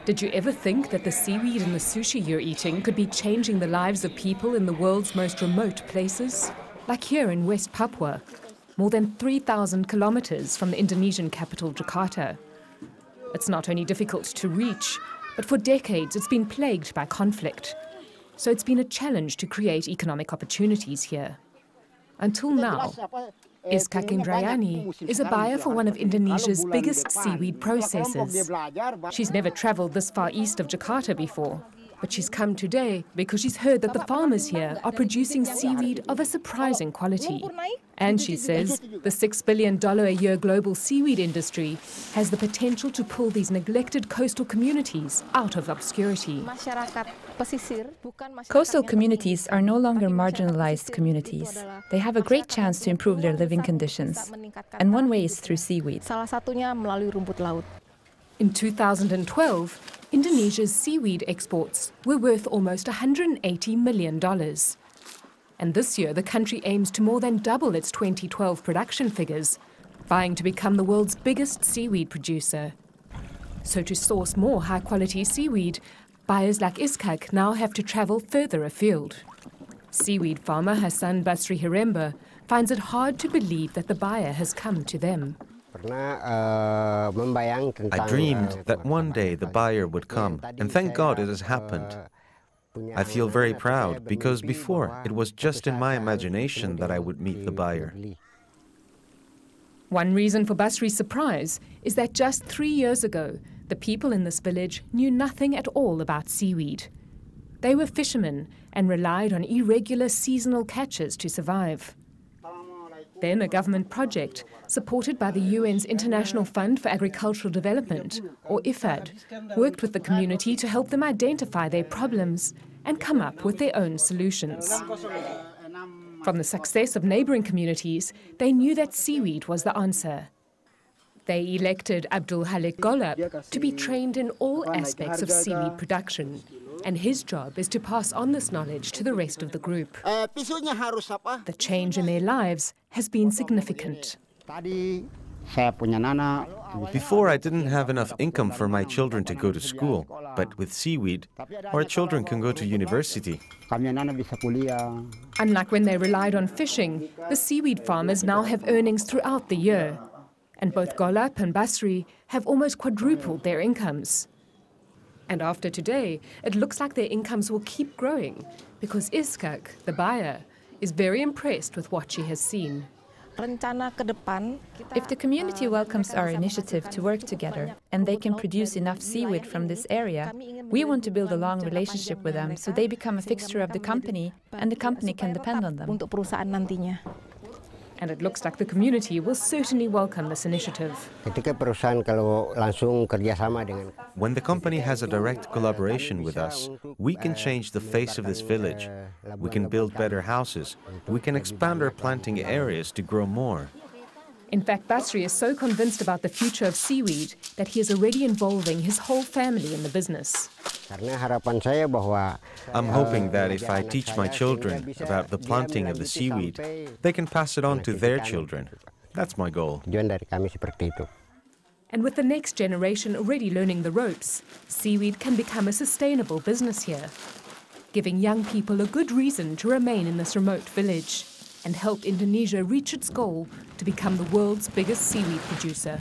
Did you ever think that the seaweed and the sushi you're eating could be changing the lives of people in the world's most remote places? Like here in West Papua, more than 3,000 kilometres from the Indonesian capital Jakarta. It's not only difficult to reach, but for decades it's been plagued by conflict. So it's been a challenge to create economic opportunities here. Until now, Iska Indrayani is a buyer for one of Indonesia's biggest seaweed processors. She's never travelled this far east of Jakarta before, but she's come today because she's heard that the farmers here are producing seaweed of a surprising quality. And she says the $6 billion a year global seaweed industry has the potential to pull these neglected coastal communities out of obscurity. Coastal communities are no longer marginalized communities. They have a great chance to improve their living conditions. And one way is through seaweed. In 2012, Indonesia's seaweed exports were worth almost $180 million. And this year, the country aims to more than double its 2012 production figures, vying to become the world's biggest seaweed producer. So to source more high-quality seaweed, buyers like Iskak now have to travel further afield. Seaweed farmer Hassan Basri Hiremba finds it hard to believe that the buyer has come to them. I dreamed that one day the buyer would come, and thank God it has happened. I feel very proud because before it was just in my imagination that I would meet the buyer. One reason for Basri's surprise is that just 3 years ago, the people in this village knew nothing at all about seaweed. They were fishermen and relied on irregular seasonal catches to survive. Then a government project, supported by the UN's International Fund for Agricultural Development, or IFAD, worked with the community to help them identify their problems and come up with their own solutions. From the success of neighbouring communities, they knew that seaweed was the answer. They elected Abdul Halik Golab to be trained in all aspects of seaweed production, and his job is to pass on this knowledge to the rest of the group. The change in their lives has been significant. Before, I didn't have enough income for my children to go to school, but with seaweed, our children can go to university. Unlike when they relied on fishing, the seaweed farmers now have earnings throughout the year. And both Golab and Basri have almost quadrupled their incomes. And after today, it looks like their incomes will keep growing because Iskak, the buyer, is very impressed with what she has seen. If the community welcomes our initiative to work together and they can produce enough seaweed from this area, we want to build a long relationship with them so they become a fixture of the company and the company can depend on them. And it looks like the community will certainly welcome this initiative. When the company has a direct collaboration with us, we can change the face of this village. We can build better houses. We can expand our planting areas to grow more. In fact, Basri is so convinced about the future of seaweed that he is already involving his whole family in the business. I'm hoping that if I teach my children about the planting of the seaweed, they can pass it on to their children. That's my goal. And with the next generation already learning the ropes, seaweed can become a sustainable business here, giving young people a good reason to remain in this remote village and help Indonesia reach its goal to become the world's biggest seaweed producer.